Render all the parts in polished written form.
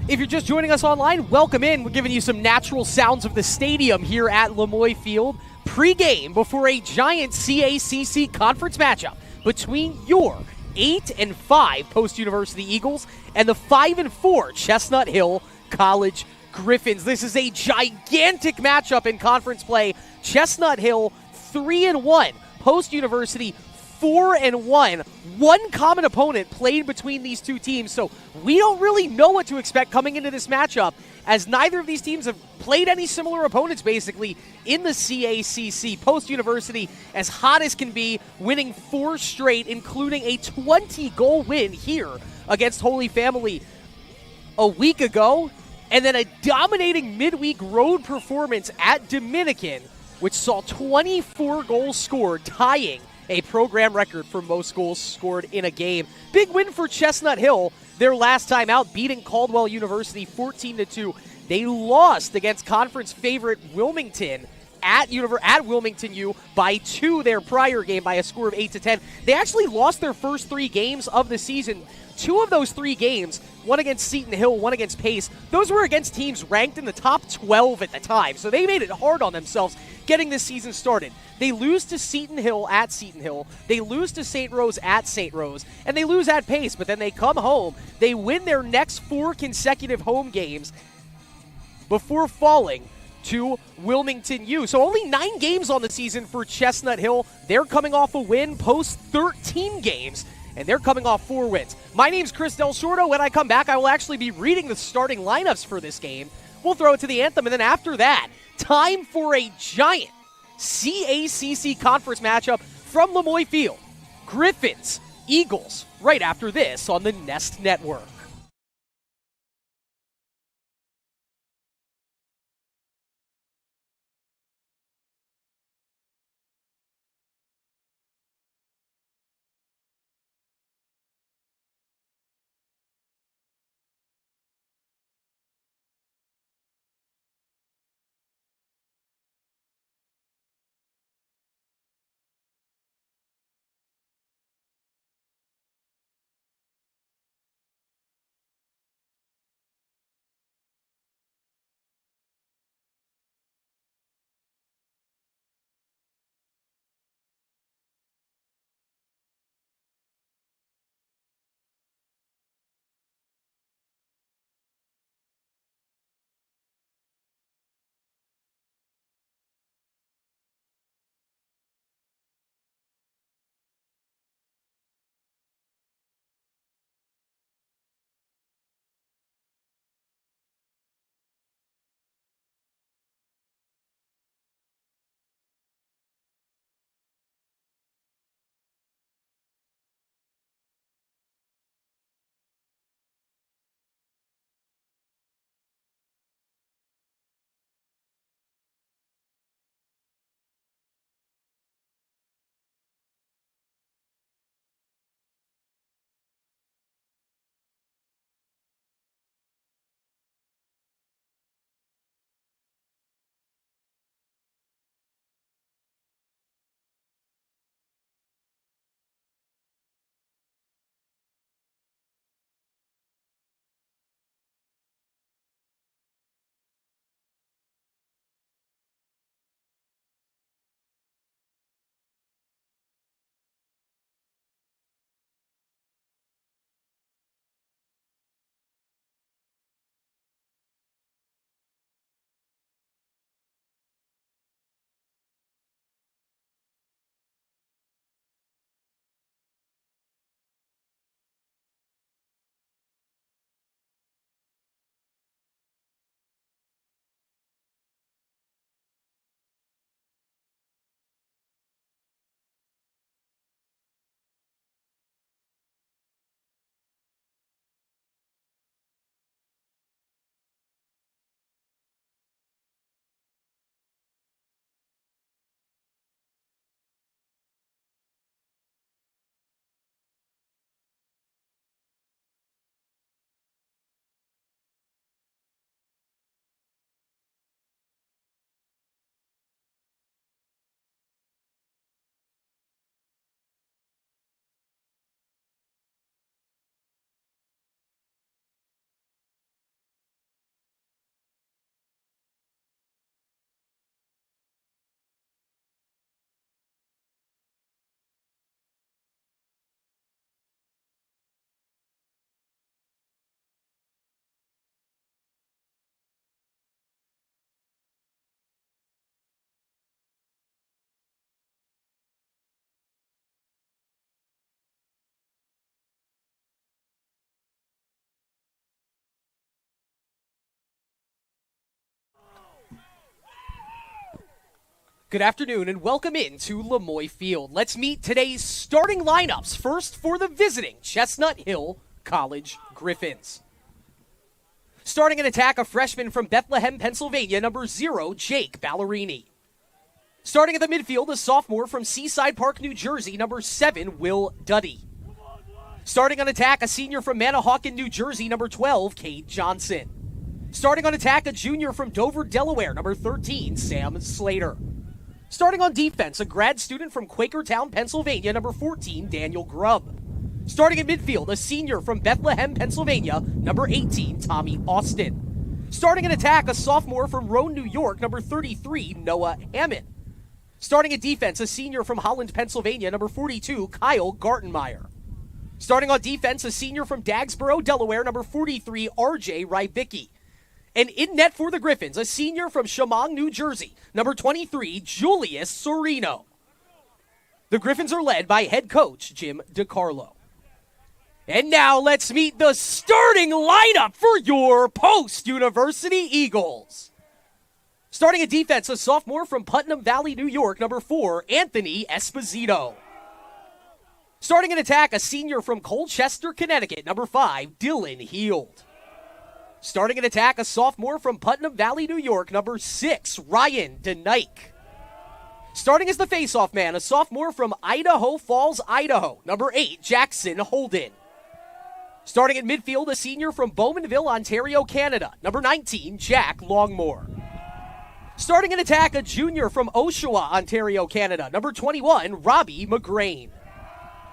If you're just joining us online, welcome in. We're giving you some natural sounds of the stadium here at Lemoy Field. Pre-game before a giant CACC conference matchup between your 8-5 Post-University Eagles and the 5-4 Chestnut Hill College Griffins. This is a gigantic matchup in conference play. Chestnut Hill 3-1, Post-University 4-1. One common opponent played between these two teams, so we don't really know what to expect coming into this matchup, as neither of these teams have played any similar opponents basically in the CACC. Post-University, as hot as can be, winning 4 straight, including a 20-goal win here against Holy Family a week ago, and then a dominating midweek road performance at Dominican, which saw 24 goals scored, tying a program record for most goals scored in a game. Big win for Chestnut Hill, their last time out, beating Caldwell University 14-2. They lost against conference favorite Wilmington at Wilmington U by 2 their prior game by a score of 8-10. They actually lost their first 3 games of the season. 2 of those 3 games, one against Seton Hill, one against Pace, those were against teams ranked in the top 12 at the time, so they made it hard on themselves getting this season started. They lose to Seton Hill at Seton Hill, they lose to St. Rose at St. Rose, and they lose at Pace, but then they come home, they win their next 4 consecutive home games before falling to Wilmington U. So only 9 games on the season for Chestnut Hill. They're coming off a win post 13 games, and they're coming off 4 wins. My name's Chris Del Sordo. When I come back, I will actually be reading the starting lineups for this game. We'll throw it to the anthem, and then after that, time for a giant CACC conference matchup from Lemoy Field. Griffins, Eagles, right after this on the Nest Network. Good afternoon and welcome into Lemoy Field. Let's meet today's starting lineups. First for the visiting Chestnut Hill College Griffins. Starting an attack, a freshman from Bethlehem, Pennsylvania, number 0, Jake Ballerini. Starting at the midfield, a sophomore from Seaside Park, New Jersey, number 7, Will Duddy. Starting on attack, a senior from Manahawkin, New Jersey, number 12, Kate Johnson. Starting on attack, a junior from Dover, Delaware, number 13, Sam Slater. Starting on defense, a grad student from Quakertown, Pennsylvania, number 14, Daniel Grubb. Starting at midfield, a senior from Bethlehem, Pennsylvania, number 18, Tommy Austin. Starting in attack, a sophomore from Rome, New York, number 33, Noah Hammond. Starting at defense, a senior from Holland, Pennsylvania, number 42, Kyle Gartenmeyer. Starting on defense, a senior from Dagsboro, Delaware, number 43, RJ Rybicki. And in net for the Griffins, a senior from Shamong, New Jersey, number 23, Julius Serino. The Griffins are led by head coach Jim DiCarlo. And now let's meet the starting lineup for your post-University Eagles. Starting at defense, a sophomore from Putnam Valley, New York, number 4, Anthony Esposito. Starting in attack, a senior from Colchester, Connecticut, number 5, Dylan Heald. Starting in attack, a sophomore from Putnam Valley, New York, number 6, Ryan DeNike. Starting as the faceoff man, a sophomore from Idaho Falls, Idaho, number 8, Jackson Holden. Starting at midfield, a senior from Bowmanville, Ontario, Canada, number 19, Jack Longmore. Starting in attack, a junior from Oshawa, Ontario, Canada, number 21, Robbie McGrain.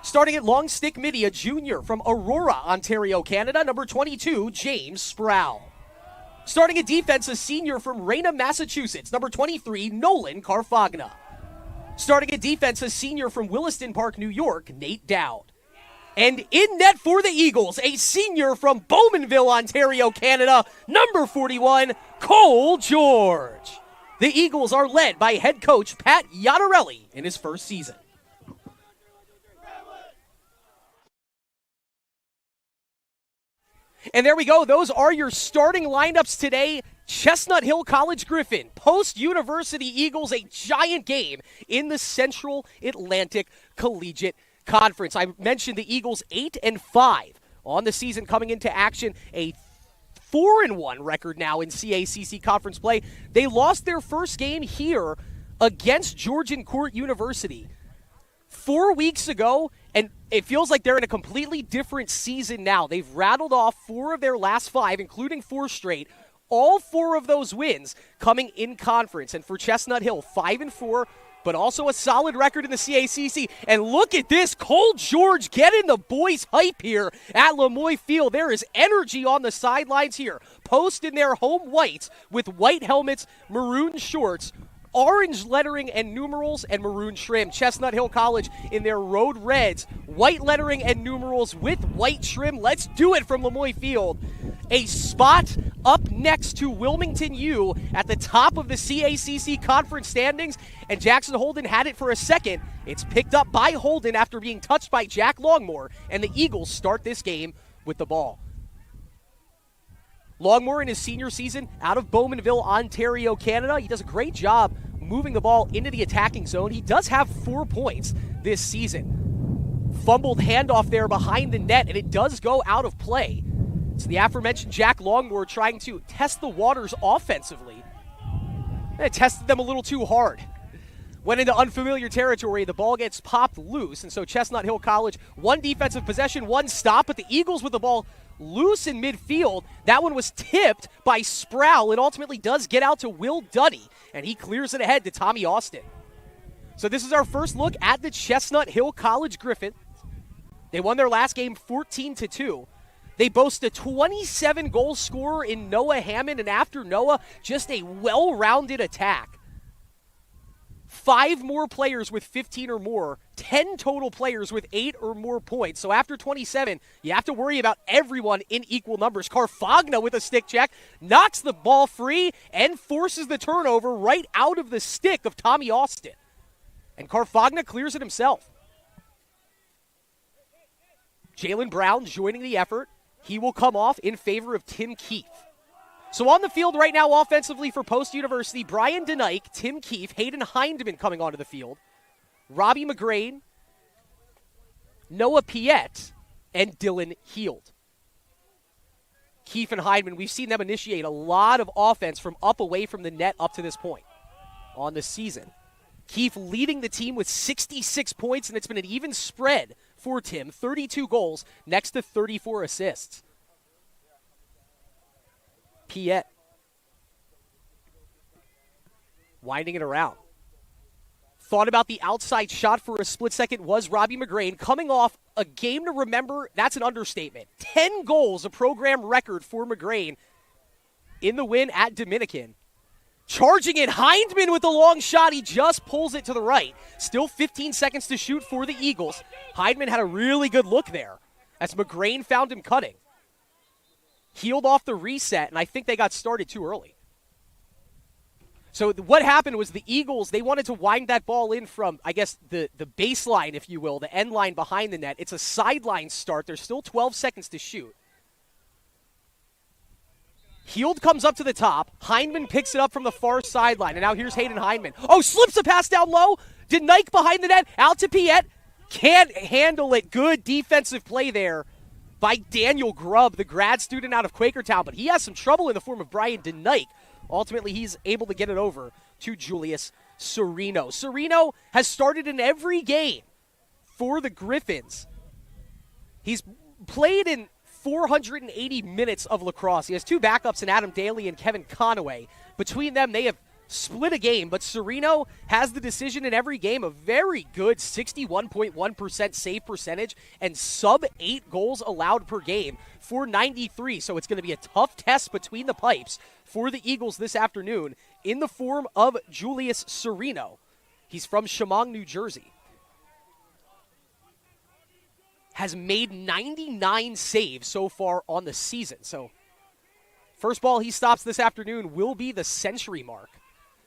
Starting at long stick midi, a junior from Aurora, Ontario, Canada, number 22, James Sproul. Starting at defense, a senior from Raynham, Massachusetts, number 23, Nolan Carfagna. Starting at defense, a senior from Williston Park, New York, Nate Dowd. And in net for the Eagles, a senior from Bowmanville, Ontario, Canada, number 41, Cole George. The Eagles are led by head coach Pat Iannarelli in his first season. And there we go. Those are your starting lineups today. Chestnut Hill College Griffin, post-University Eagles, a giant game in the Central Atlantic Collegiate Conference. I mentioned the Eagles 8-5 on the season coming into action, a 4-1 record now in CACC conference play. They lost their first game here against Georgian Court University 4 weeks ago, and it feels like they're in a completely different season now. They've rattled off 4 of their last 5, including 4 straight. All 4 of those wins coming in conference. And for Chestnut Hill, 5-4, but also a solid record in the CACC. And look at this, Cole George getting the boys hype here at Lemoy Field. There is energy on the sidelines here. Post in their home whites with white helmets, maroon shorts, orange lettering and numerals, and maroon trim. Chestnut Hill College in their road reds, white lettering and numerals with white trim. Let's do it from Lemoy Field. A spot up next to Wilmington U at the top of the CACC conference standings, and Jackson Holden had it for a second. It's picked up by Holden after being touched by Jack Longmore, and the Eagles start this game with the ball. Longmore in his senior season out of Bowmanville, Ontario, Canada. He does a great job moving the ball into the attacking zone. He does have 4 points this season. Fumbled handoff there behind the net, and it does go out of play. It's the aforementioned Jack Longmore trying to test the waters offensively. It tested them a little too hard. Went into unfamiliar territory. The ball gets popped loose, and so Chestnut Hill College, 1 defensive possession, 1 stop, but the Eagles with the ball loose in midfield. That one was tipped by Sproul. It ultimately does get out to Will Duddy, and he clears it ahead to Tommy Austin. So this is our first look at the Chestnut Hill College Griffins. They won their last game 14-2. They boast a 27-goal scorer in Noah Hammond, and after Noah, just a well-rounded attack. 5 more players with 15 or more, 10 total players with 8 or more points. So after 27, you have to worry about everyone in equal numbers. Carfagna with a stick check, knocks the ball free, and forces the turnover right out of the stick of Tommy Austin. And Carfagna clears it himself. Jalen Brown joining the effort. He will come off in favor of Tim Keefe. So on the field right now offensively for Post University, Brian DeNike, Tim Keefe, Hayden Hindman coming onto the field, Robbie McGrain, Noah Piette, and Dylan Heald. Keefe and Hindman, we've seen them initiate a lot of offense from up away from the net up to this point on the season. Keefe leading the team with 66 points, and it's been an even spread for Tim. 32 goals next to 34 assists. Piette winding it around. Thought about the outside shot for a split second was Robbie McGrain. Coming off a game to remember, that's an understatement. 10 goals, a program record for McGrain in the win at Dominican. Charging it, Hindman with the long shot. He just pulls it to the right. Still 15 seconds to shoot for the Eagles. Hindman had a really good look there as McGrain found him cutting. Healed off the reset, and I think they got started too early. So what happened was the Eagles, they wanted to wind that ball in from, I guess, the baseline, if you will, the end line behind the net. It's a sideline start. There's still 12 seconds to shoot. Heald comes up to the top. Hindman picks it up from the far sideline, and now here's Hayden Hindman. Oh, slips a pass down low. DeNike behind the net, out to Piette. Can't handle it. Good defensive play there by Daniel Grubb, the grad student out of Quakertown, but he has some trouble in the form of Brian DeNike. Ultimately, he's able to get it over to Julius Serino. Serino has started in every game for the Griffins. He's played in 480 minutes of lacrosse. He has two backups in Adam Daly and Kevin Conaway. Between them, they have split a game, but Serino has the decision in every game. A very good 61.1% save percentage and sub-8 goals allowed per game for 93. So it's going to be a tough test between the pipes for the Eagles this afternoon in the form of Julius Serino. He's from Chemung, New Jersey. Has made 99 saves so far on the season. So first ball he stops this afternoon will be the century mark.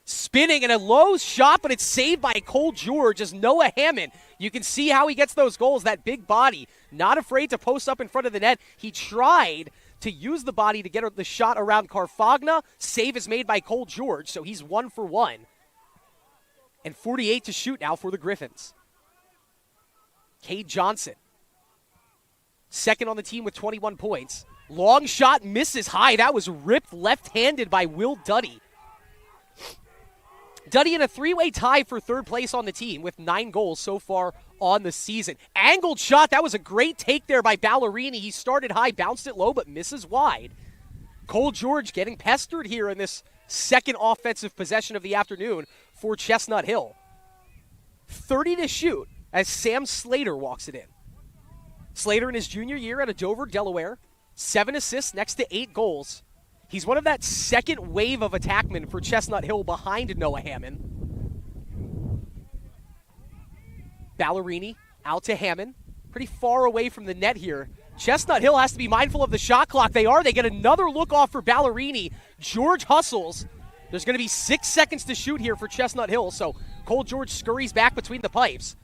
Spinning and a low shot, but it's saved by Cole George as Noah Hammond. You can see how he gets those goals, that big body. Not afraid to post up in front of the net. He tried to use the body to get the shot around Carfagna. Save is made by Cole George, so he's 1 for 1. And 48 to shoot now for the Griffins. Cade Johnson, second on the team with 21 points. Long shot misses high. That was ripped left-handed by Will Duddy. Duddy in a three-way tie for third place on the team with 9 goals so far on the season. Angled shot. That was a great take there by Ballerini. He started high, bounced it low, but misses wide. Cole George getting pestered here in this second offensive possession of the afternoon for Chestnut Hill. 30 to shoot as Sam Slater walks it in. Slater in his junior year out of Dover, Delaware. 7 assists next to 8 goals. He's one of that second wave of attackmen for Chestnut Hill behind Noah Hammond. Ballerini out to Hammond. Pretty far away from the net here. Chestnut Hill has to be mindful of the shot clock. They are. They get another look off for Ballerini. George hustles. There's going to be 6 seconds to shoot here for Chestnut Hill, so Cole George scurries back between the pipes.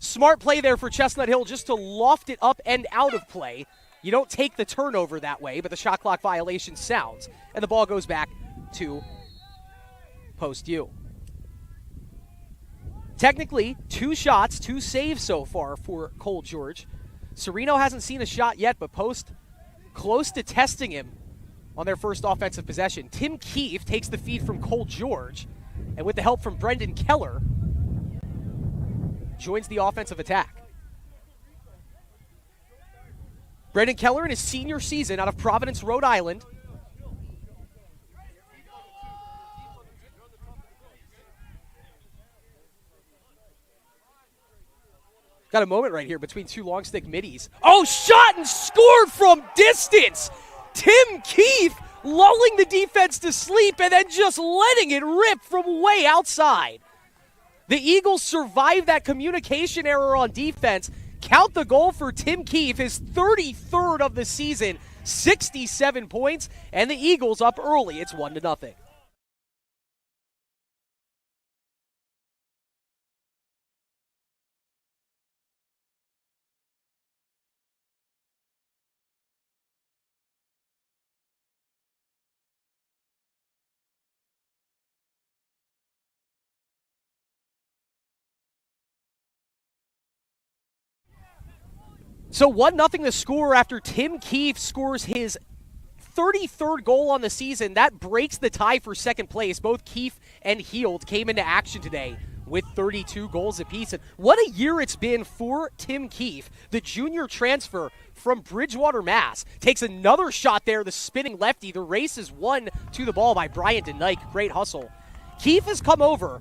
Smart play there for Chestnut Hill just to loft it up and out of play. You don't take the turnover that way, but the shot clock violation sounds, and the ball goes back to Post U. Technically, 2 shots, 2 saves so far for Cole George. Serino hasn't seen a shot yet, but Post close to testing him on their first offensive possession. Tim Keefe takes the feed from Cole George, and with the help from Brendan Keller, joins the offensive attack. Brendan Keller in his senior season out of Providence, Rhode Island. Got a moment right here between 2 long stick middies. Oh, shot and scored from distance! Tim Keefe lulling the defense to sleep and then just letting it rip from way outside. The Eagles survive that communication error on defense. Count the goal for Tim Keefe, his 33rd of the season, 67 points, and the Eagles up early. It's 1-0. So 1-0 the score after Tim Keefe scores his 33rd goal on the season. That breaks the tie for second place. Both Keefe and Heald came into action today with 32 goals apiece. And what a year it's been for Tim Keefe, the junior transfer from Bridgewater, Mass. Takes another shot there, the spinning lefty. The race is won to the ball by Brian DeNike. Great hustle. Keefe has come over,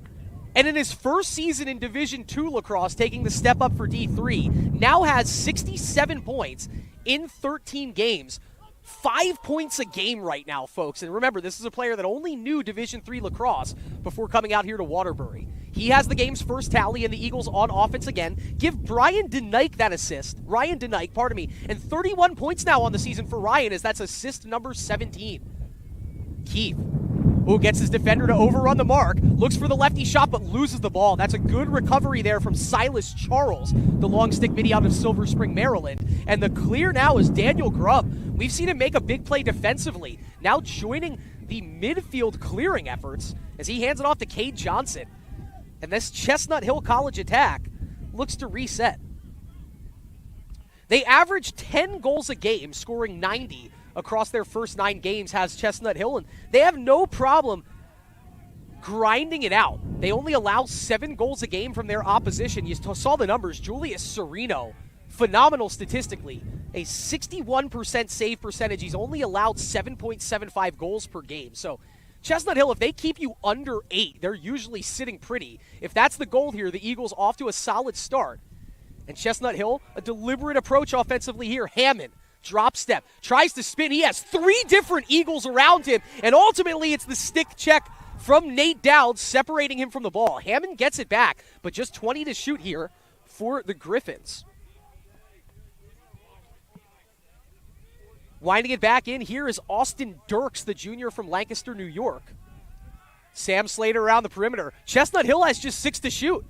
and in his first season in Division II lacrosse, taking the step up for D3, now has 67 points in 13 games. 5 points a game right now, folks. And remember, this is a player that only knew Division III lacrosse before coming out here to Waterbury. He has the game's first tally, and the Eagles on offense again. Give Brian DeNike that assist. Ryan DeNike, pardon me. And 31 points now on the season for Ryan, as that's assist number 17. Keefe, who gets his defender to overrun the mark, looks for the lefty shot but loses the ball. That's a good recovery there from Silas Charles, the long stick midi out of Silver Spring, Maryland. And the clear now is Daniel Grubb. We've seen him make a big play defensively, now joining the midfield clearing efforts as he hands it off to Cade Johnson. And this Chestnut Hill College attack looks to reset. They average 10 goals a game, scoring 90 across their first 9 games, has Chestnut Hill, and they have no problem grinding it out. They only allow 7 goals a game from their opposition. You saw the numbers. Julius Sereno, phenomenal statistically. A 61% save percentage. He's only allowed 7.75 goals per game. So Chestnut Hill, if they keep you under 8, they're usually sitting pretty. If that's the goal here, the Eagles off to a solid start. And Chestnut Hill, a deliberate approach offensively here. Hammond, drop step, tries to spin. He has 3 different Eagles around him, and ultimately it's the stick check from Nate Dowd separating him from the ball. Hammond gets it back, but just 20 to shoot here for the Griffins. Winding it back in here is Austin Dirks, the junior from Lancaster, New York. Sam Slater around the perimeter. Chestnut Hill has just 6 to shoot.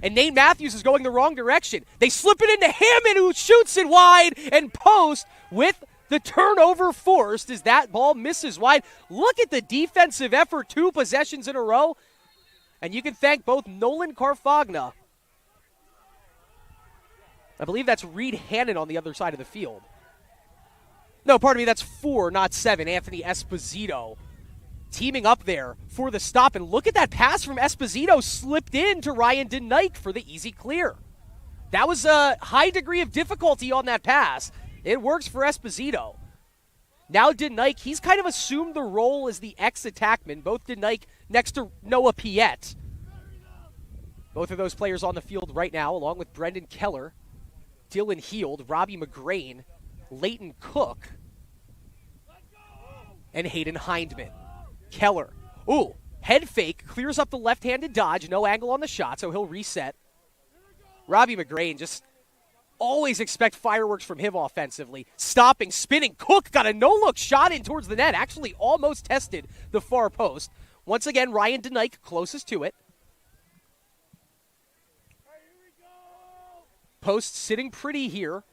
And Nate Matthews is going the wrong direction. They slip it into Hammond, who shoots it wide and post with the turnover forced as that ball misses wide. Look at the defensive effort, 2 possessions in a row. And you can thank both Nolan Carfagna. I believe that's Reed Hannon on the other side of the field. No, pardon me, that's 4, not 7. Anthony Esposito teaming up there for the stop. And look at that pass from Esposito, slipped in to Ryan DeNike for the easy clear. That was a high degree of difficulty on that pass. It works for Esposito. Now DeNike, he's kind of assumed the role as the ex-attackman. Both DeNike next to Noah Piette. Both of those players on the field right now, along with Brendan Keller, Dylan Heald, Robbie McGrain, Leighton Cook, and Hayden Hindman. Keller, ooh, head fake, clears up the left-handed dodge, no angle on the shot, so he'll reset. Robbie McGrain, just always expect fireworks from him offensively. Stopping, spinning, Cook got a no-look shot in towards the net, actually almost tested the far post. Once again, Ryan DeNike closest to it. Post sitting pretty here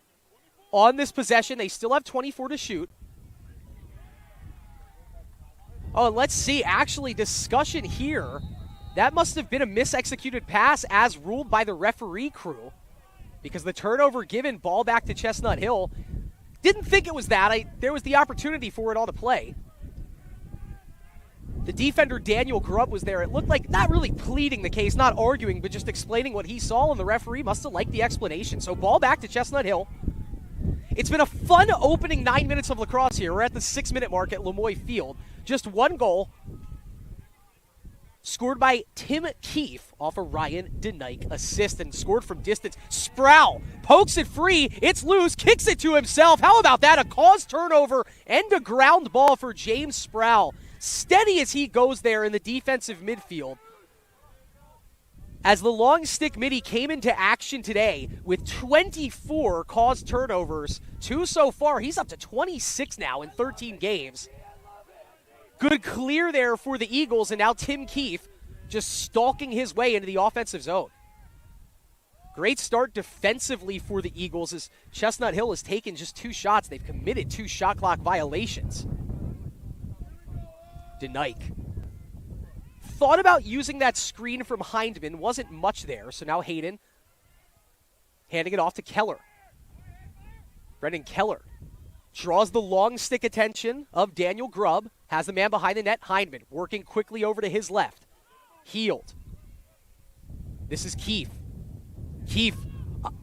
on this possession. They still have 24 to shoot. Oh, let's see. Actually, discussion here. That must have been a misexecuted pass as ruled by the referee crew, because the turnover given, ball back to Chestnut Hill. Didn't think it was that. There was the opportunity for it all to play. The defender, Daniel Grubb, was there. It looked like not really pleading the case, not arguing, but just explaining what he saw, and the referee must have liked the explanation. So ball back to Chestnut Hill. It's been a fun opening 9 minutes of lacrosse here. We're at the 6-minute mark at Lemoy Field. Just 1 goal scored by Tim Keefe off a Ryan DeNike assist, and scored from distance. Sproul pokes it free. It's loose, kicks it to himself. How about that? A caused turnover and a ground ball for James Sproul. Steady as he goes there in the defensive midfield. As the long stick midi came into action today with 24 caused turnovers, 2 so far. He's up to 26 now in 13 games. Good clear there for the Eagles, and now Tim Keefe just stalking his way into the offensive zone. Great start defensively for the Eagles as Chestnut Hill has taken just 2 shots. They've committed 2 shot clock violations. DeNike thought about using that screen from Hindman. Wasn't much there, so now Hayden handing it off to Keller. Brendan Keller draws the long stick attention of Daniel Grubb. Has the man behind the net, Hindman, working quickly over to his left. Healed. This is Keefe. Keefe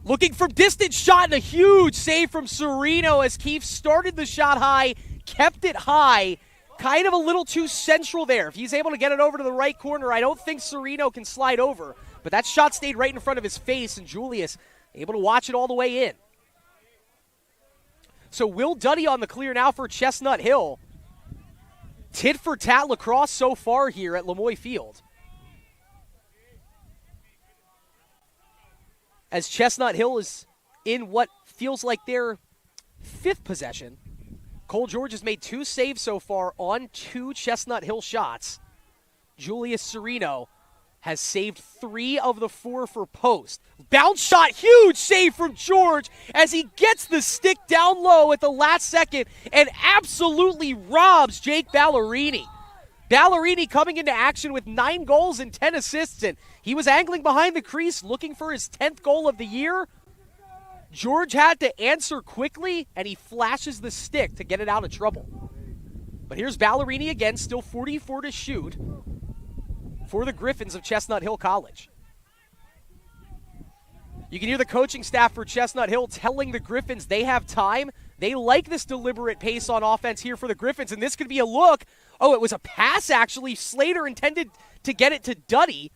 looking from distance, shot, and a huge save from Serino as Keefe started the shot high, kept it high. Kind of a little too central there. If he's able to get it over to the right corner, I don't think Serino can slide over. But that shot stayed right in front of his face, and Julius able to watch it all the way in. So Will Duddy on the clear now for Chestnut Hill. Tit for tat lacrosse so far here at Lemoy Field. As Chestnut Hill is in what feels like their fifth possession. Cole George has made 2 saves so far on 2 Chestnut Hill shots. Julius Serino has saved 3 of the 4 for post. Bounce shot, huge save from George as he gets the stick down low at the last second and absolutely robs Jake Ballerini. Ballerini coming into action with 9 goals and 10 assists, and he was angling behind the crease looking for his 10th goal of the year. George had to answer quickly, and he flashes the stick to get it out of trouble. But here's Ballerini again, still 44 to shoot for the Griffins of Chestnut Hill College. You can hear the coaching staff for Chestnut Hill telling the Griffins they have time. They like this deliberate pace on offense here for the Griffins, and this could be a look. Oh, it was a pass, actually. Slater intended to get it to Duddy.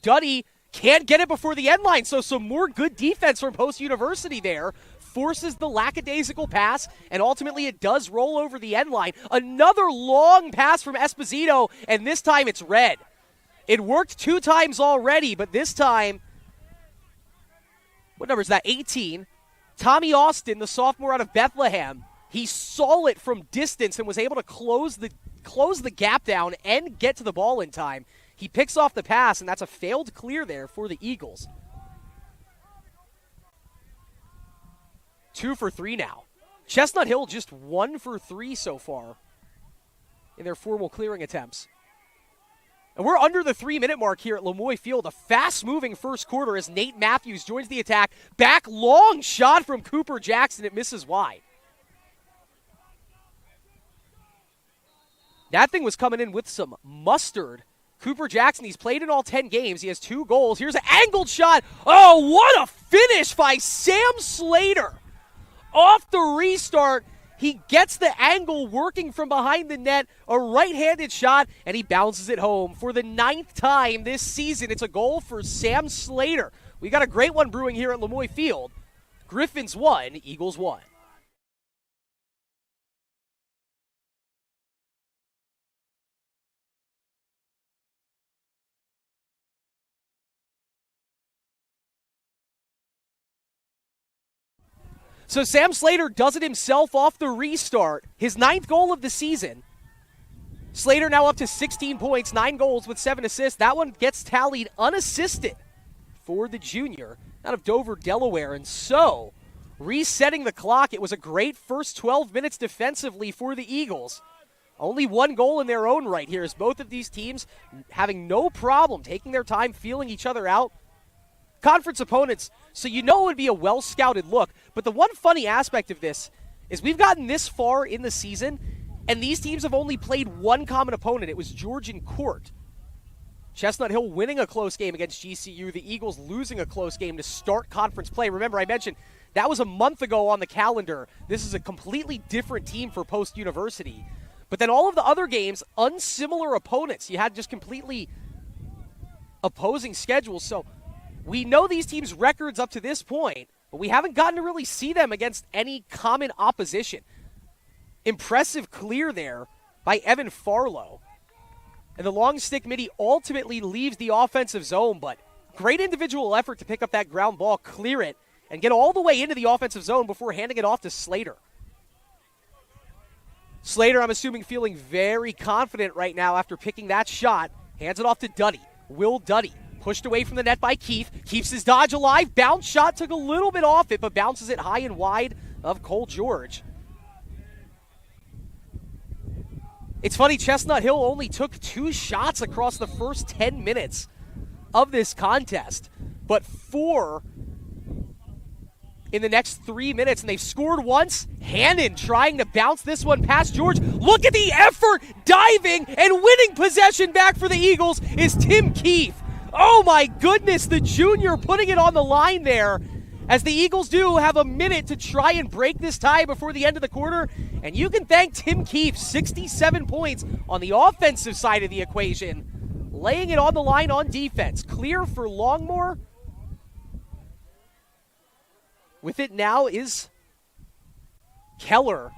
Duddy can't get it before the end line, so some more good defense from Post University there. Forces the lackadaisical pass, and ultimately it does roll over the end line. Another long pass from Esposito, and this time it's red. It worked 2 times already, but this time, what number is that, 18? Tommy Austin, the sophomore out of Bethlehem, he saw it from distance and was able to close the gap down and get to the ball in time. He picks off the pass, and that's a failed clear there for the Eagles. 2 for 3 now. Chestnut Hill just 1 for 3 so far in their formal clearing attempts. And we're under the 3-minute mark here at Lemoy Field. A fast-moving first quarter as Nate Matthews joins the attack. Back long shot from Cooper Jackson. It misses wide. That thing was coming in with some mustard. Cooper Jackson, he's played in all 10 games. He has 2 goals. Here's an angled shot. Oh, what a finish by Sam Slater. Off the restart, he gets the angle working from behind the net, a right-handed shot, and he bounces it home. For the 9th time this season, it's a goal for Sam Slater. We got a great one brewing here at Lemoy Field. Griffins 1, Eagles 1. So Sam Slater does it himself off the restart. His 9th goal of the season. Slater now up to 16 points, 9 goals with 7 assists. That one gets tallied unassisted for the junior out of Dover, Delaware. And so, resetting the clock, it was a great first 12 minutes defensively for the Eagles. Only 1 goal in their own right here as both of these teams having no problem taking their time, feeling each other out. Conference opponents, so you know it would be a well-scouted look. But the one funny aspect of this is we've gotten this far in the season, and these teams have only played 1 common opponent. It was Georgian Court. Chestnut Hill winning a close game against GCU, the Eagles losing a close game to start conference play. Remember, I mentioned that was a month ago on the calendar. This is a completely different team for Post University. But then all of the other games, unsimilar opponents. You had just completely opposing schedules, so we know these teams' records up to this point, but we haven't gotten to really see them against any common opposition. Impressive clear there by Evan Farlow. And the long stick midi ultimately leaves the offensive zone, but great individual effort to pick up that ground ball, clear it, and get all the way into the offensive zone before handing it off to Slater. Slater, I'm assuming, feeling very confident right now after picking that shot. Hands it off to Duddy. Will Duddy. Pushed away from the net by Keefe. Keeps his dodge alive. Bounce shot took a little bit off it, but bounces it high and wide of Cole George. It's funny, Chestnut Hill only took 2 shots across the first 10 minutes of this contest, but 4 in the next 3 minutes, and they've scored once. Hannon trying to bounce this one past George. Look at the effort, diving and winning possession back for the Eagles is Tim Keefe. Oh my goodness, the junior putting it on the line there, as the Eagles do have a minute to try and break this tie before the end of the quarter. And you can thank Tim Keefe, 67 points on the offensive side of the equation, laying it on the line on defense. Clear for Longmore. With it now is Keller.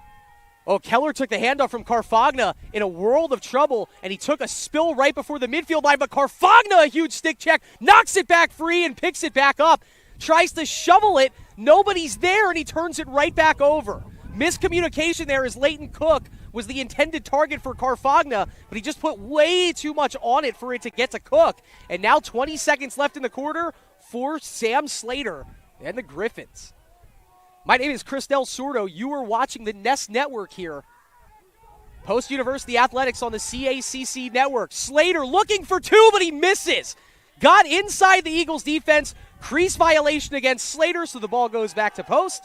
Oh, Keller took the handoff from Carfagna in a world of trouble, and he took a spill right before the midfield line, but Carfagna, a huge stick check, knocks it back free and picks it back up. Tries to shovel it, nobody's there, and he turns it right back over. Miscommunication there as Leighton Cook was the intended target for Carfagna, but he just put way too much on it for it to get to Cook. And now 20 seconds left in the quarter for Sam Slater and the Griffins. My name is Chris Del Sordo. You are watching the Nest Network here. Post University Athletics on the CACC Network. Slater looking for two, but he misses. Got inside the Eagles defense. Crease violation against Slater, so the ball goes back to post.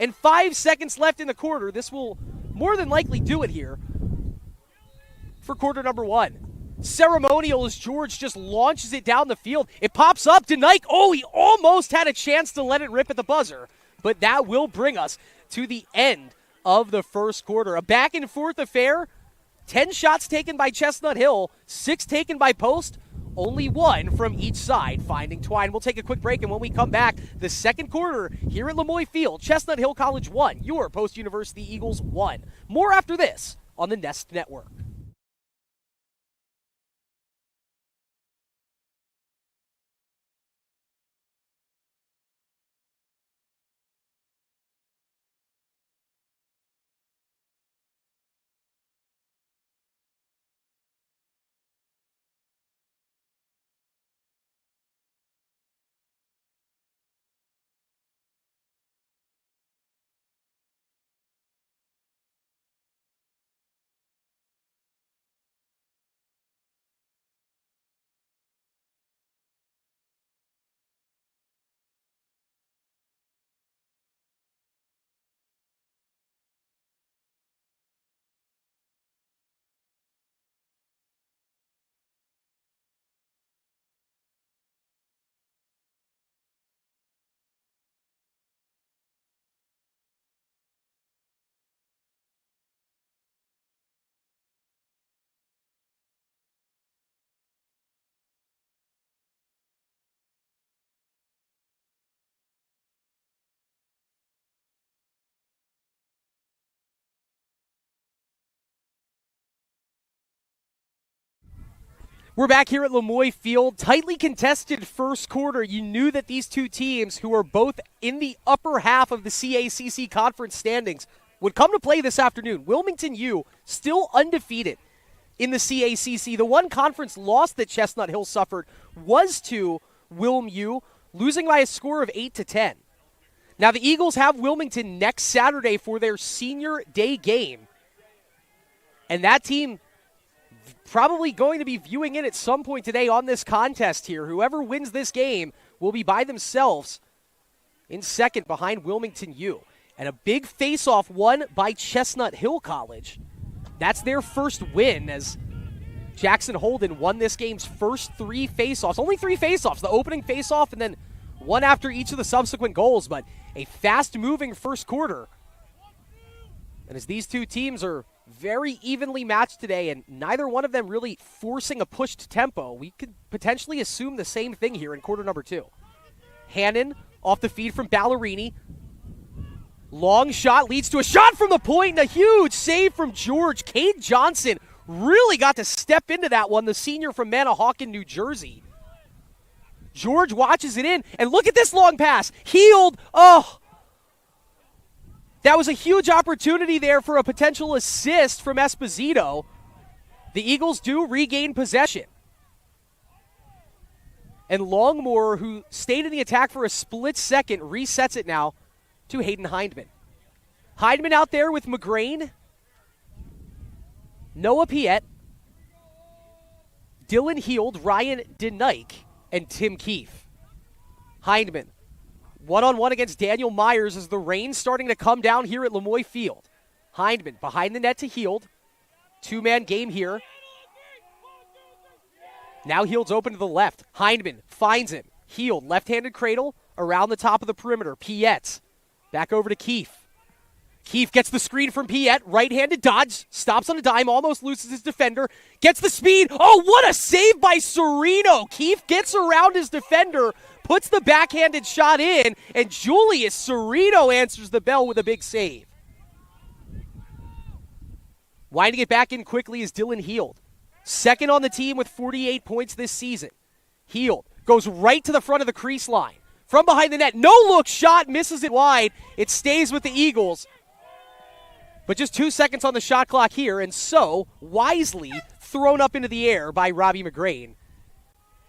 And 5 seconds left in the quarter. This will more than likely do it here for quarter number one. Ceremonial as George just launches it down the field. It pops up to Nike. Oh, he almost had a chance to let it rip at the buzzer. But that will bring us to the end of the first quarter. A back and forth affair. 10 shots taken by Chestnut Hill, 6 taken by Post. Only one from each side finding twine. We'll take a quick break, and when we come back, the second quarter here at Lemoy Field. Chestnut Hill College 1, your Post University Eagles 1. More after this on the Nest Network. We're back here at Lemoy Field. Tightly contested first quarter. You knew that these two teams, who are both in the upper half of the CACC conference standings, would come to play this afternoon. Wilmington U still undefeated in the CACC. The one conference loss that Chestnut Hill suffered was to Wilm U, losing by a score of 8-10. Now the Eagles have Wilmington next Saturday for their senior day game. And that team probably going to be viewing it at some point today on this contest here. Whoever wins this game will be by themselves in second behind Wilmington U. And a big face-off won by Chestnut Hill College. That's their first win, as Jackson Holden won this game's first 3 face-offs. Only 3 face-offs, the opening face-off and then one after each of the subsequent goals. But a fast-moving first quarter. And as these two teams are very evenly matched today, and neither one of them really forcing a pushed tempo, we could potentially assume the same thing here in quarter number 2. Hannon off the feed from Ballerini. Long shot leads to a shot from the point, and a huge save from George. Cade Johnson really got to step into that one, the senior from Manahawkin, New Jersey. George watches it in, and look at this long pass. Healed. Oh, that was a huge opportunity there for a potential assist from Esposito. The Eagles do regain possession. And Longmore, who stayed in the attack for a split second, resets it now to Hayden Hindman. Hindman out there with McGrain, Noah Piet, Dylan Heald, Ryan DeNike, and Tim Keefe. Hindman One-on-one against Daniel Myers as the rain's starting to come down here at Lemoy Field. Hindman behind the net to Heald. Two-man game here. Now Heald's open to the left. Hindman finds him. Heald, left-handed cradle, around the top of the perimeter. Piette, back over to Keefe. Keefe gets the screen from Piette, right-handed dodge, stops on a dime, almost loses his defender, gets the speed. Oh, what a save by Serino. Keefe gets around his defender, puts the backhanded shot in, and Julius Serino answers the bell with a big save. Winding it back in quickly is Dylan Heald. Second on the team with 48 points this season. Heald goes right to the front of the crease line. From behind the net, no-look shot, misses it wide. It stays with the Eagles. But just 2 seconds on the shot clock here, and so wisely thrown up into the air by Robbie McGrain.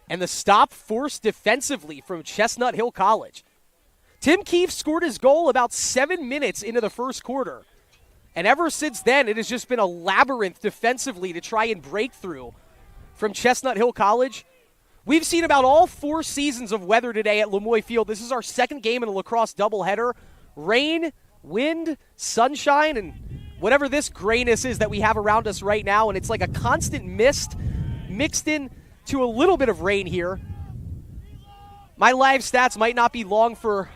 And the stop forced defensively from Chestnut Hill College. Tim Keefe scored his goal about 7 minutes into the first quarter. And ever since then, it has just been a labyrinth defensively to try and break through from Chestnut Hill College. We've seen about all 4 seasons of weather today at Lemoy Field. This is our second game in a lacrosse doubleheader. Rain, wind, sunshine, and whatever this grayness is that we have around us right now. And it's like a constant mist mixed in to a little bit of rain here. My live stats might not be long for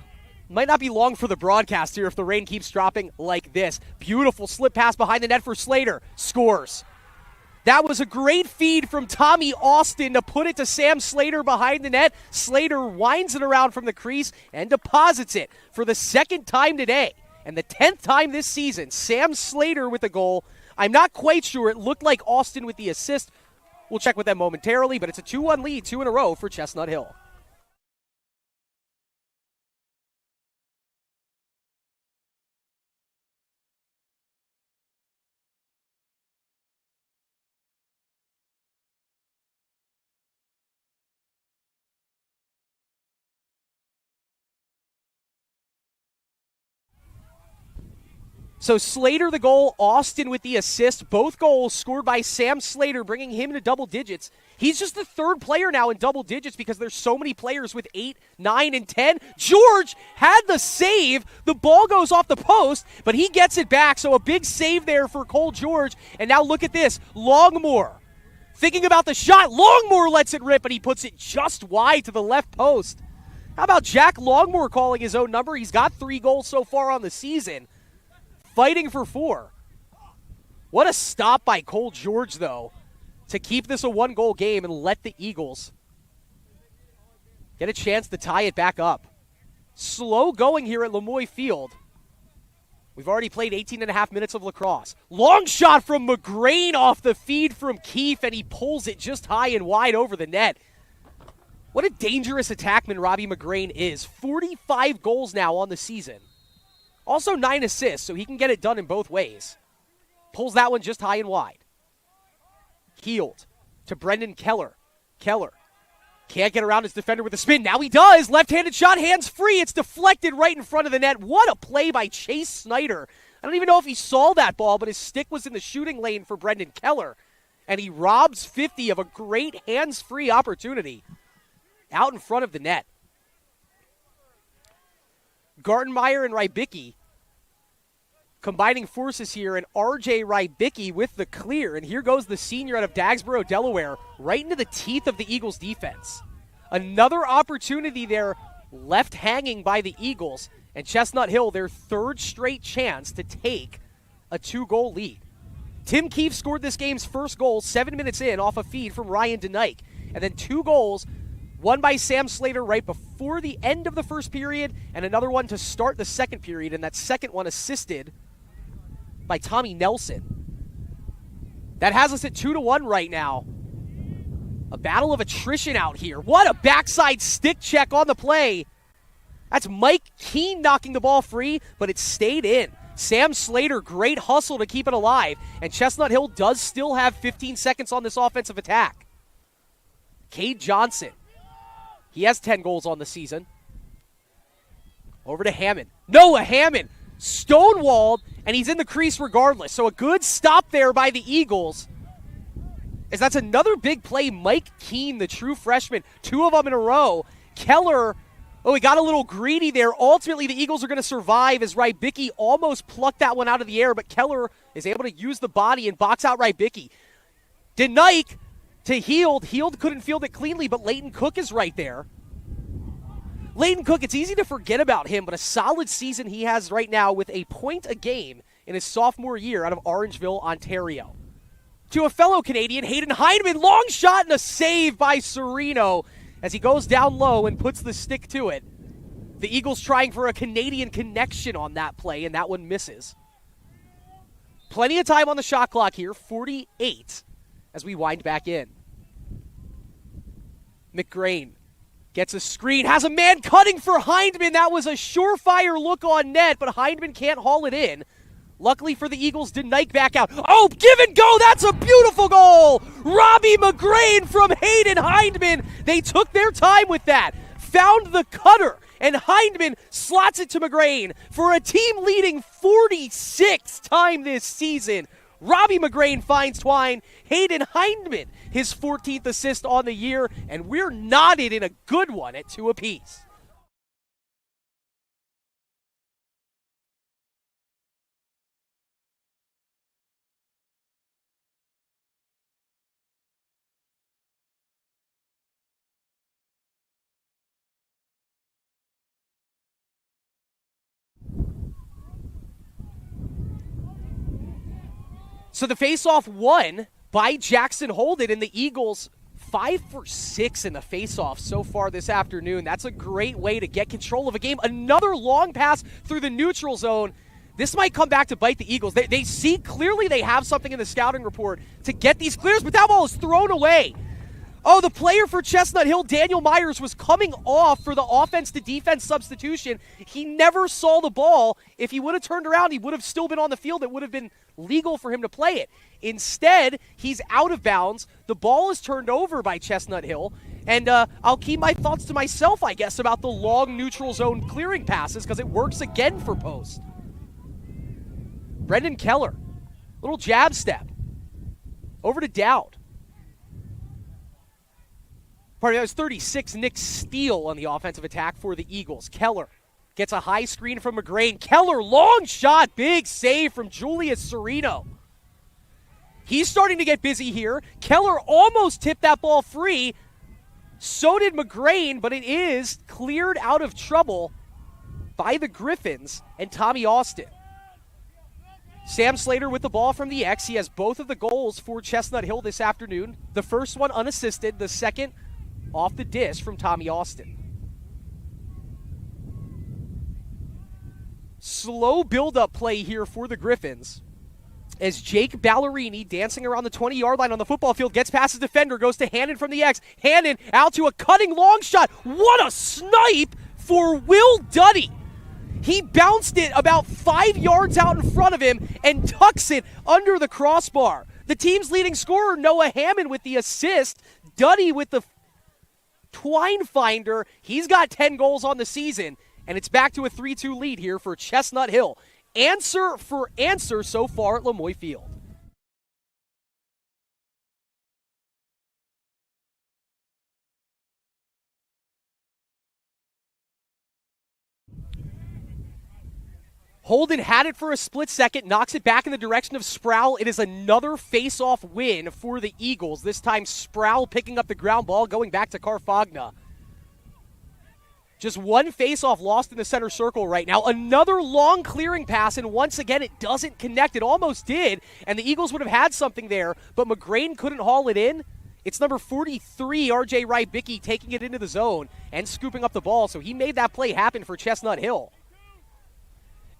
the broadcast here if the rain keeps dropping like this. Beautiful slip pass behind the net for Slater. Scores. That was a great feed from Tommy Austin to put it to Sam Slater behind the net. Slater winds it around from the crease and deposits it for the second time today. And the 10th time this season, Sam Slater with the goal. I'm not quite sure. It looked like Austin with the assist. We'll check with them momentarily, but it's a 2-1 lead, 2 in a row for Chestnut Hill. So Slater the goal, Austin with the assist. Both goals scored by Sam Slater, bringing him to double digits. He's just the third player now in double digits because there's so many players with 8, 9, and 10. George had the save. The ball goes off the post, but he gets it back. So a big save there for Cole George. And now look at this. Longmore thinking about the shot. Longmore lets it rip, and he puts it just wide to the left post. How about Jack Longmore calling his own number? He's got 3 goals so far on the season. Fighting for 4. What a stop by Cole George, though, to keep this a 1-goal game and let the Eagles get a chance to tie it back up. Slow going here at Lemoy Field. We've already played 18 and a half minutes of lacrosse. Long shot from McGrain off the feed from Keefe, and he pulls it just high and wide over the net. What a dangerous attackman Robbie McGrain is. 45 goals now on the season. Also 9 assists, so he can get it done in both ways. Pulls that one just high and wide. Heald to Brendan Keller. Keller can't get around his defender with a spin. Now he does. Left-handed shot, hands free. It's deflected right in front of the net. What a play by Chase Snyder. I don't even know if he saw that ball, but his stick was in the shooting lane for Brendan Keller. And he robs 50 of a great hands-free opportunity out in front of the net. Gartenmeyer and Rybicki combining forces here, and R.J. Rybicki with the clear. And here goes the senior out of Dagsboro, Delaware, right into the teeth of the Eagles' defense. Another opportunity there left hanging by the Eagles, and Chestnut Hill, their 3rd straight chance to take a 2-goal lead. Tim Keefe scored this game's first goal 7 minutes in off a feed from Ryan DeNike, and then 2 goals, one by Sam Slater right before the end of the first period, and another one to start the second period, and that second one assisted by Tommy Nelson. That has us at 2-1 right now. A battle of attrition out here. What a backside stick check on the play. That's Mike Keene knocking the ball free, but it stayed in. Sam Slater, great hustle to keep it alive, and Chestnut Hill does still have 15 seconds on this offensive attack. Cade Johnson. He has 10 goals on the season. Over to Hammond. Noah Hammond, stonewalled, and he's in the crease regardless. So a good stop there by the Eagles. As that's another big play. Mike Keene, the true freshman, 2 of them in a row. Keller Oh, he got a little greedy there. Ultimately, the Eagles are going to survive as Rybicki almost plucked that one out of the air, but Keller is able to use the body and box out Rybicki. Denike to Heald. Heald couldn't field it cleanly, but Leighton Cook is right there. Leighton Cook, it's easy to forget about him, but a solid season he has right now with a point a game in his sophomore year out of Orangeville, Ontario. To a fellow Canadian, Hayden Heineman, long shot and a save by Sereno as he goes down low and puts the stick to it. The Eagles trying for a Canadian connection on that play, and that one misses. Plenty of time on the shot clock here, 48 as we wind back in. McGrain gets a screen, has a man cutting for Heineman. That was a surefire look on net, but Heineman can't haul it in. Luckily for the Eagles, Denike back out. Oh, give and go! That's a beautiful goal! Robbie McGrain from Hayden Heineman. They took their time with that. Found the cutter, and Heineman slots it to McGrain for a team-leading 46th time this season. Robbie McGrain finds twine. Hayden Heineman, his 14th assist on the year, and we're knotted in a good one at 2 apiece. So the faceoff won by Jackson Holden, and the Eagles 5 for 6 in the faceoff so far this afternoon. That's a great way to get control of a game. Another long pass through the neutral zone. This might come back to bite the Eagles. They see clearly they have something in the scouting report to get these clears, but that ball is thrown away. Oh, the player for Chestnut Hill, Daniel Myers, was coming off for the offense-to-defense substitution. He never saw the ball. If he would have turned around, he would have still been on the field. It would have been legal for him to play it. Instead, he's out of bounds. The ball is turned over by Chestnut Hill. And I'll keep my thoughts to myself, I guess, about the long neutral zone clearing passes because it works again for post. Brendan Keller, little jab step. Over to Dowd. Pardon me, that was 36. Nick Steele on the offensive attack for the Eagles. Keller gets a high screen from McGrain. Keller, long shot, big save from Julius Sereno. He's starting to get busy here. Keller almost tipped that ball free. So did McGrain, but it is cleared out of trouble by the Griffins and Tommy Austin. Sam Slater with the ball from the X. He has both of the goals for Chestnut Hill this afternoon. The first one unassisted, the second off the disc from Tommy Austin. Slow build-up play here for the Griffins as Jake Ballerini, dancing around the 20-yard line on the football field, gets past his defender, goes to Hannon from the X. Hannon out to a cutting long shot. What a snipe for Will Duddy. He bounced it about 5 yards out in front of him and tucks it under the crossbar. The team's leading scorer, Noah Hammond, with the assist. Duddy with the twine finder. He's got 10 goals on the season, and it's back to a 3-2 lead here for Chestnut Hill. Answer for answer so far at Lemoy Field. Holden had it for a split second, knocks it back in the direction of Sproul. It is another face-off win for the Eagles. This time Sproul picking up the ground ball, going back to Carfagna. Just one face-off lost in the center circle right now. Another long clearing pass, and once again it doesn't connect. It almost did, and the Eagles would have had something there, but McGrain couldn't haul it in. It's number 43, R.J. Rybicki, taking it into the zone and scooping up the ball, so he made that play happen for Chestnut Hill.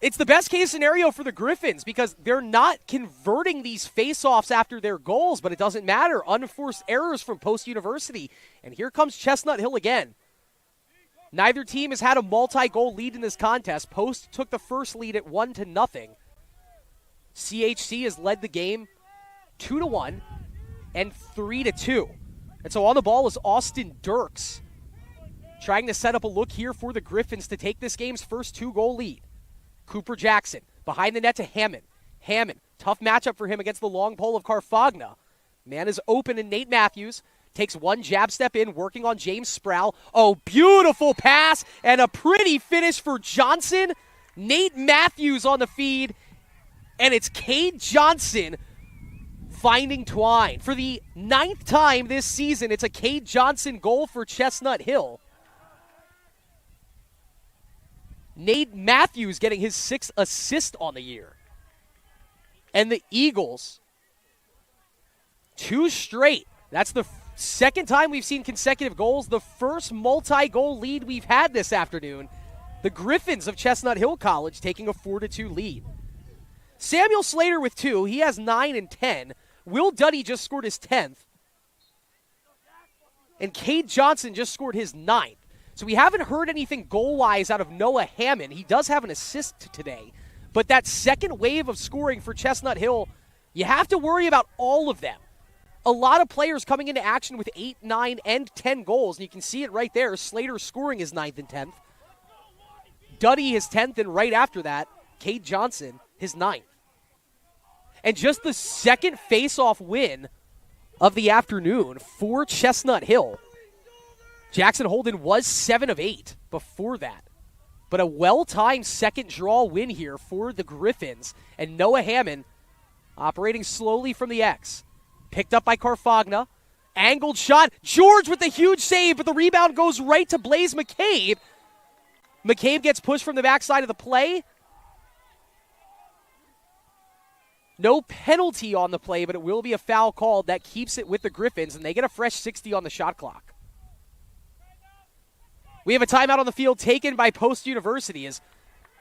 It's the best case scenario for the Griffins because they're not converting these face-offs after their goals, but it doesn't matter. Unforced errors from Post University. And here comes Chestnut Hill again. Neither team has had a multi-goal lead in this contest. Post took the first lead at 1-0. CHC has led the game 2-1 and 3-2. And so on the ball is Austin Dirks, trying to set up a look here for the Griffins to take this game's first 2-goal lead. Cooper Jackson behind the net to Hammond. Hammond, tough matchup for him against the long pole of Carfagna. Man is open in Nate Matthews. Takes one jab step in, working on James Sproul. Oh, beautiful pass and a pretty finish for Johnson. Nate Matthews on the feed, and it's Cade Johnson finding Twine. For the 9th time this season, it's a Cade Johnson goal for Chestnut Hill. Nate Matthews getting his 6th assist on the year. And the Eagles, 2 straight. That's the second time we've seen consecutive goals. The first multi-goal lead we've had this afternoon. The Griffins of Chestnut Hill College taking a 4-2 lead. Samuel Slater with 2. He has 9 and 10. Will Duddy just scored his 10th. And Cade Johnson just scored his 9th. So we haven't heard anything goal-wise out of Noah Hammond. He does have an assist today. But that second wave of scoring for Chestnut Hill, you have to worry about all of them. A lot of players coming into action with 8, 9, and 10 goals. And you can see it right there. Slater scoring his 9th and 10th. Duddy his 10th, and right after that, Cade Johnson his 9th. And just the second face-off win of the afternoon for Chestnut Hill. Jackson Holden was 7 of 8 before that. But a well-timed second draw win here for the Griffins. And Noah Hammond operating slowly from the X. Picked up by Carfagna. Angled shot. George with the huge save, but the rebound goes right to Blaze McCabe. McCabe gets pushed from the backside of the play. No penalty on the play, but it will be a foul called that keeps it with the Griffins, and they get a fresh 60 on the shot clock. We have a timeout on the field taken by Post University.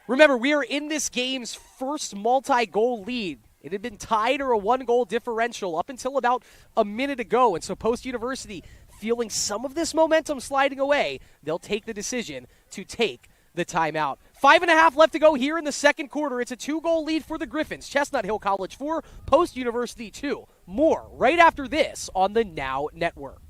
Remember, we are in this game's first multi-goal lead. It had been tied or a 1-goal differential up until about a minute ago, and so Post University, feeling some of this momentum sliding away, they'll take the decision to take the timeout. 5.5 left to go here in the second quarter. It's a 2-goal lead for the Griffins. Chestnut Hill College 4, Post University 2. More right after this on the Now Network.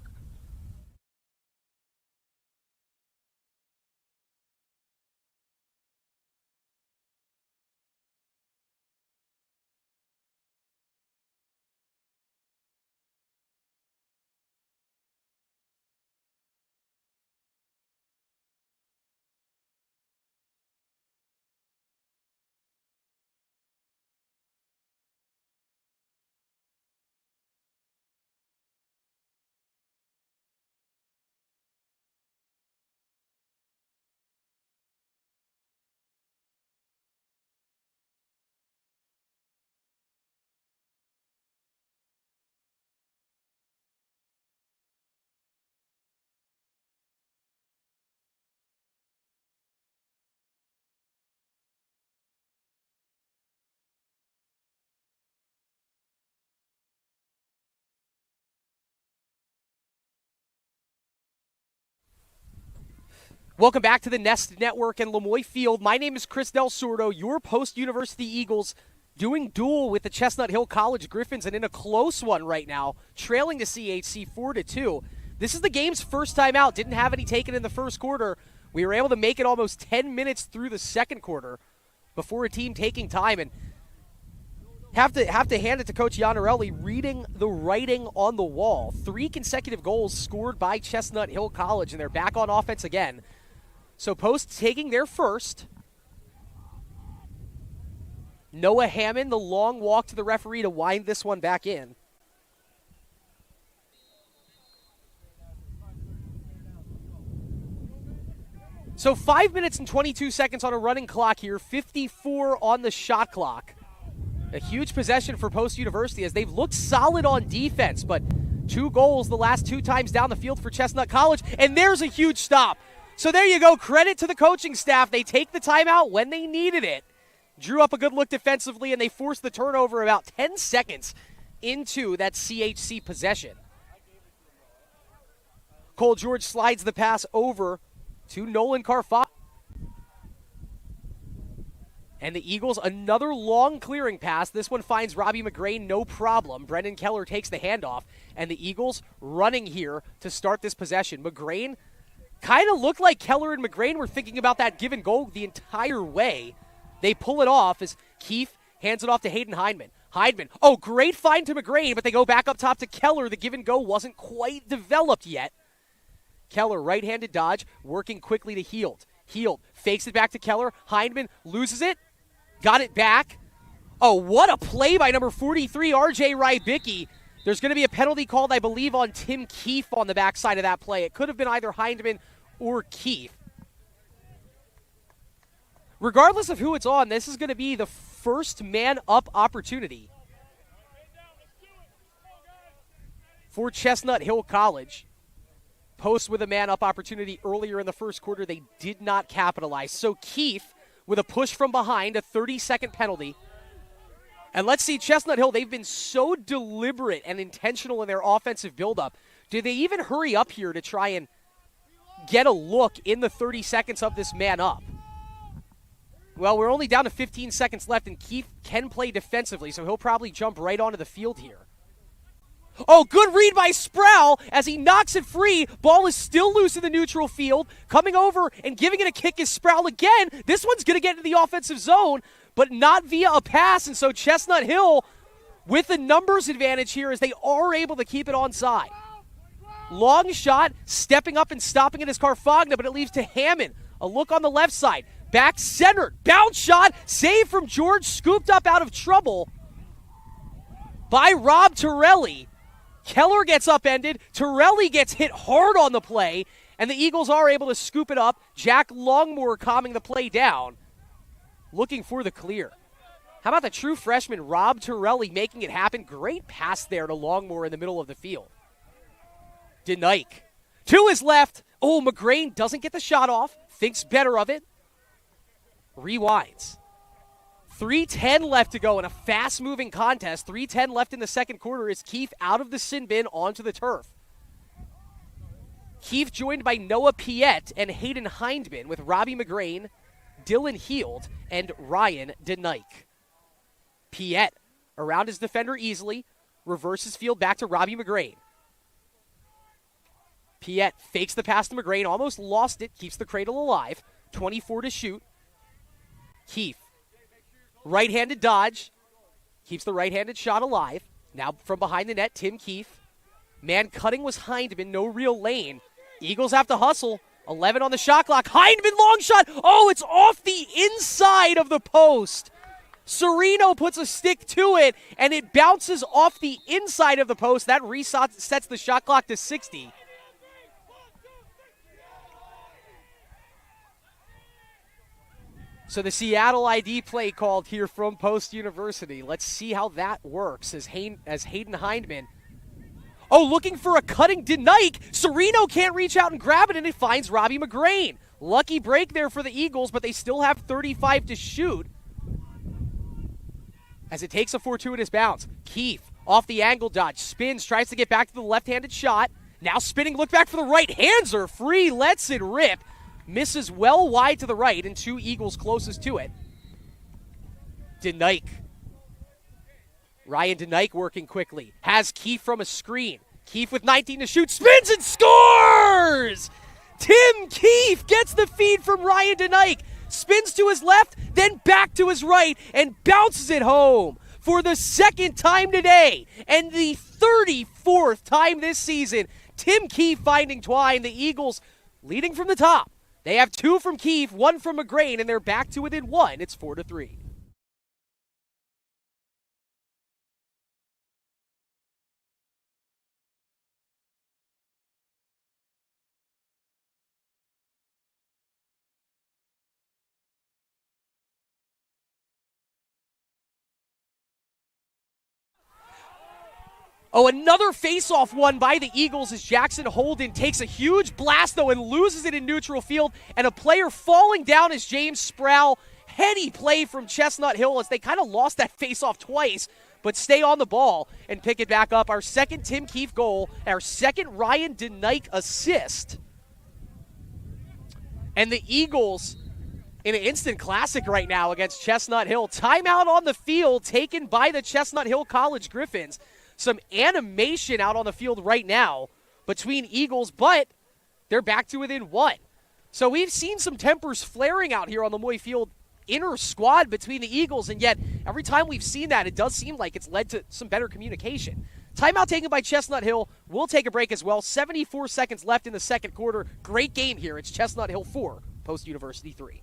Welcome back to the Nest Network and Lemoy Field. My name is Chris Del Sordo, your Post University Eagles, doing duel with the Chestnut Hill College Griffins, and in a close one right now, trailing the CHC 4-2. This is the game's first time out. Didn't have any taken in the first quarter. We were able to make it almost 10 minutes through the second quarter before a team taking time, and have to hand it to Coach Iannarelli, reading the writing on the wall. 3 consecutive goals scored by Chestnut Hill College, and they're back on offense again. So Post taking their first. Noah Hammond, the long walk to the referee to wind this one back in. So 5 minutes and 22 seconds on a running clock here, 54 on the shot clock. A huge possession for Post University as they've looked solid on defense, but 2 goals the last 2 times down the field for Chestnut College, and there's a huge stop. So there you go. Credit to the coaching staff. They take the timeout when they needed it. Drew up a good look defensively, and they forced the turnover about 10 seconds into that CHC possession. Cole George slides the pass over to Nolan Carfagna. And the Eagles, another long clearing pass. This one finds Robbie McGrain, no problem. Brendan Keller takes the handoff, and the Eagles running here to start this possession. McGrain kind of looked like Keller and McGrain were thinking about that given goal the entire way. They pull it off as Keefe hands it off to Hayden Hindman. Heidman. Oh, great find to McGrain, but they go back up top to Keller. The give and go wasn't quite developed yet. Keller, right-handed dodge, working quickly to Heald. Heald fakes it back to Keller. Heidman loses it. Got it back. Oh, what a play by number 43, R.J. Rybicki. There's going to be a penalty called, I believe, on Tim Keefe on the backside of that play. It could have been either Heidman or Keefe. Regardless of who it's on, this is going to be the first man-up opportunity for Chestnut Hill College. Post with a man-up opportunity earlier in the first quarter. They did not capitalize. So Keefe with a push from behind, a 30-second penalty. And let's see, Chestnut Hill, they've been so deliberate and intentional in their offensive buildup. Do they even hurry up here to try and get a look in the 30 seconds of this man-up? Well, we're only down to 15 seconds left, and Keefe can play defensively, so he'll probably jump right onto the field here. Oh, good read by Sproul as he knocks it free. Ball is still loose in the neutral field. Coming over and giving it a kick is Sproul again. This one's going to get into the offensive zone, but not via a pass, and so Chestnut Hill with the numbers advantage here as they are able to keep it onside. Long shot, stepping up and stopping it is Carfagna, but it leaves to Hammond. A look on the left side. Back centered. Bounce shot. Save from George. Scooped up out of trouble by Rob Torelli. Keller gets upended. Torelli gets hit hard on the play, and the Eagles are able to scoop it up. Jack Longmore calming the play down, looking for the clear. How about the true freshman Rob Torelli making it happen? Great pass there to Longmore in the middle of the field. DeNike to his left. Oh, McGrain doesn't get the shot off. Thinks better of it. Rewinds. 3:10 left to go in a fast-moving contest. 3:10 left in the second quarter as Keefe out of the sin bin onto the turf. Keefe joined by Noah Piette and Hayden Hindman with Robbie McGrain, Dylan Heald, and Ryan DeNike. Piette around his defender easily, reverses field back to Robbie McGrain. Piette fakes the pass to McGrain, almost lost it, keeps the cradle alive. 24 to shoot. Keefe, right-handed dodge, keeps the right-handed shot alive. Now from behind the net, Tim Keefe. Man cutting was Hindman, no real lane. Eagles have to hustle. 11 on the shot clock. Hindman, long shot. Oh, it's off the inside of the post. Sereno puts a stick to it, and it bounces off the inside of the post. That resets the shot clock to 60. So the Seattle ID play called here from Post University. Let's see how that works as Hayden Hindman. Oh, looking for a cutting DeNike. Sereno can't reach out and grab it, and it finds Robbie McGrain. Lucky break there for the Eagles, but they still have 35 to shoot. As it takes a fortuitous bounce. Keefe off the angle dodge. Spins, tries to get back to the left-handed shot. Now spinning, look back for the right. Hands are free, lets it rip. Misses well wide to the right, and two Eagles closest to it. DeNike. Ryan DeNike working quickly. Has Keefe from a screen. Keefe with 19 to shoot. Spins and scores! Tim Keefe gets the feed from Ryan DeNike. Spins to his left, then back to his right, and bounces it home for the second time today and the 34th time this season. Tim Keefe finding twine. The Eagles leading from the top. They have two from Keefe, one from McGrain, and they're back to within one. It's 4-3. Oh, another face-off won by the Eagles as Jackson Holden takes a huge blast, though, and loses it in neutral field. And a player falling down is James Sproul. Heady play from Chestnut Hill as they kind of lost that face-off twice, but stay on the ball and pick it back up. Our second Tim Keefe goal, our second Ryan DeNike assist. And the Eagles in an instant classic right now against Chestnut Hill. Timeout on the field taken by the Chestnut Hill College Griffins. Some animation out on the field right now between Eagles, but they're back to within one. So we've seen some tempers flaring out here on Lemoy Field inner squad between the Eagles, and yet every time we've seen that, it does seem like it's led to some better communication. Timeout taken by Chestnut Hill. We'll take a break as well. 74 seconds left in the second quarter. Great game here. It's Chestnut Hill 4, Post University 3.